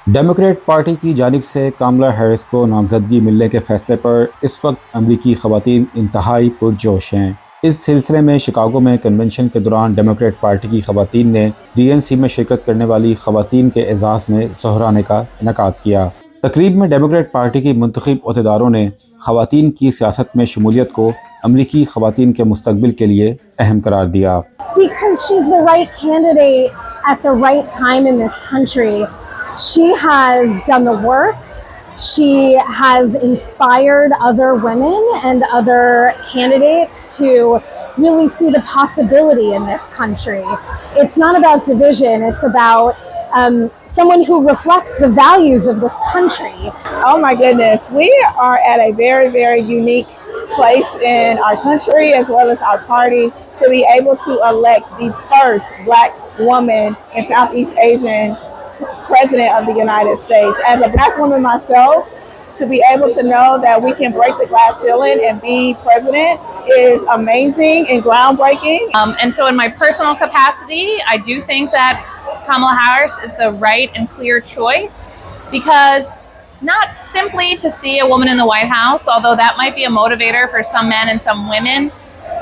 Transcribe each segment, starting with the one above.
Democrat party की जानिब से कामला हैरिस को नामजदगी मिलने के फैसले पर इस वक्त अमरीकी ख़वातीन इंतहाई पुरजोश हैं। इस सिलसिले में शिकागो में कन्वेंशन के दौरान डेमोक्रेट पार्टी की ख़वातीन ने DNC में शिरकत करने वाली ख़वातीन के एजाज़ में ज़ोहराने का इनेकाद किया। तकरीब में डेमोक्रेट पार्टी की मुंतखब अहदेदारों ने ख़वातीन की सियासत में शमूलियत को अमरीकी ख़वातीन के मुस्तकबिल के लिए अहम करार दिया। Because she's the right candidate at the right time in this country. She has done the work. She has inspired other women and other candidates to really see the possibility in this country. It's not about division. It's about someone who reflects the values of this country. Oh my goodness. We are at a very, very unique place in our country as well as our party to be able to elect the first Black woman in Southeast Asian President of the United States. As a Black woman myself, to be able to know that we can break the glass ceiling and be president is amazing and groundbreaking. And so in my personal capacity, I do think that Kamala Harris is the right and clear choice, because not simply to see a woman in the White House, although that might be a motivator for some men and some women,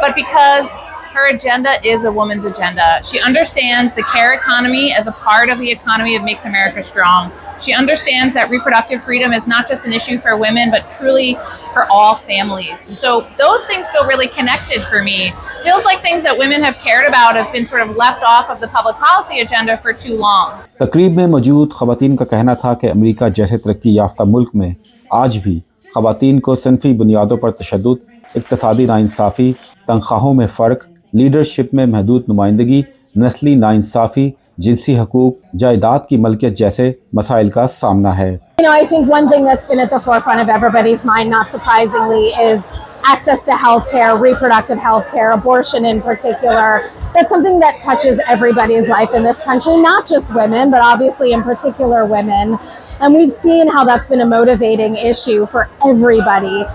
but because her agenda is a woman's agenda. She understands the care economy as a part of the economy that makes America strong. She understands that reproductive freedom is not just an issue for women, but truly for all families. And so those things feel really connected for me. Feels like things that women have cared about have been sort of left off of the public policy agenda for too long. तकरीब में मौजूद ख़वातीन का कहना था कि America जैसे तरक्की याफ्ता मुल्क में आज भी ख़वातीन को सिनफी बुनियादों पर तशद्दुद, इक़्तिसादी नाइंसाफ़ी, तनख्वाहों में फ़र्क, लीडरशिप में महदूद नुमाइंदगी, नस्ली नाइंसाफ़ी, जिनसी हकूक़, जायदाद की मलकियत जैसे मसाइल का सामना है। You know, I think one thing that's been at the forefront of everybody's mind, not surprisingly, is access to health care, reproductive health care, abortion in particular. That's something that touches everybody's life in this country, not just women, but obviously in particular women. And we've seen how that's been a motivating issue for everybody,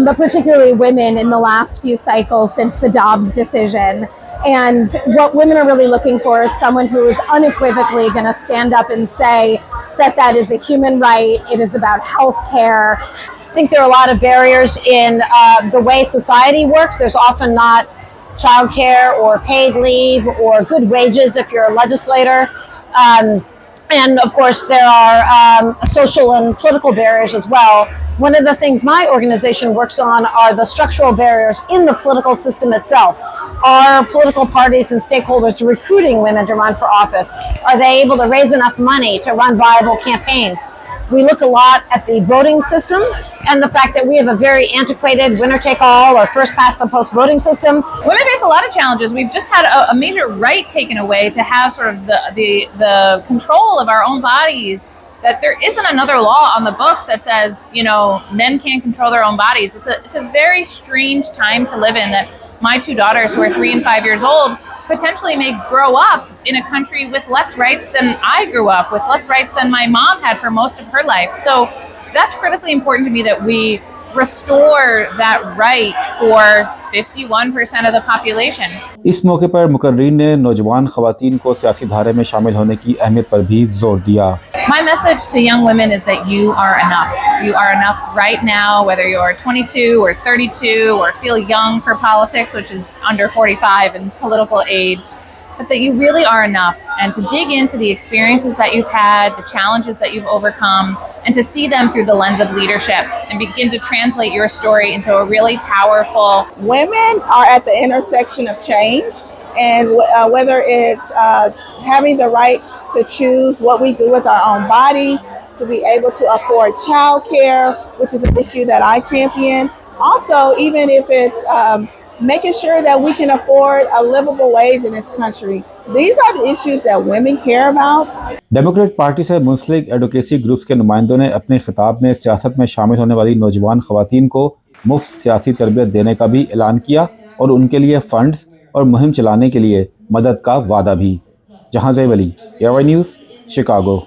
but particularly women in the last few cycles since the Dobbs decision. And what women are really looking for is someone who is unequivocally going to stand up and say that that is a human right, it is about health care. I think there are a lot of barriers in the way society works. There's often not childcare or paid leave or good wages if you're a legislator. And of course, there are social and political barriers as well. One of the things my organization works on are the structural barriers in the political system itself. Are political parties and stakeholders recruiting women to run for office? Are they able to raise enough money to run viable campaigns? We look a lot at the voting system and the fact that we have a very antiquated winner-take-all or first-past-the-post voting system. Women face a lot of challenges. We've just had a major right taken away to have sort of the control of our own bodies, that there isn't another law on the books that says, you know, men can't control their own bodies. It's a very strange time to live in, that my two daughters, who are 3 and 5 years old, potentially may grow up in a country with less rights than I grew up, with less rights than my mom had for most of her life. So that's critically important to me, that we restore that right for 51% of the population. इस मौके पर मुकर्रीन ने नौजवान ख़वातीन को सियासी धारे में शामिल होने की अहमियत पर भी जोर दिया। My message to young women is that you are enough. You are enough right now, whether you're 22 or 32 or feel young for politics, which is under 45 in political age, but that you really are enough, and to dig into the experiences that you've had, the challenges that you've overcome, and to see them through the lens of leadership and begin to translate your story into a really powerful. Women are at the intersection of change, and whether it's having the right to choose what we do with our own bodies, to be able to afford childcare, which is an issue that I champion. Also, even if it's making sure that we can afford a livable wage in this country. These are the issues that women care about. Democrat party से मुंसलिक advocacy groups के नुमाइंदों ने अपने खिताब में सियासत में शामिल होने वाली नौजवान ख़वातीन को मुफ्त सियासी तरबियत देने का भी ऐलान किया और उनके लिए फंड्स और मुहिम चलाने के लिए मदद का वादा भी। जहांज़ैब, एयरवाई न्यूज़, शिकागो।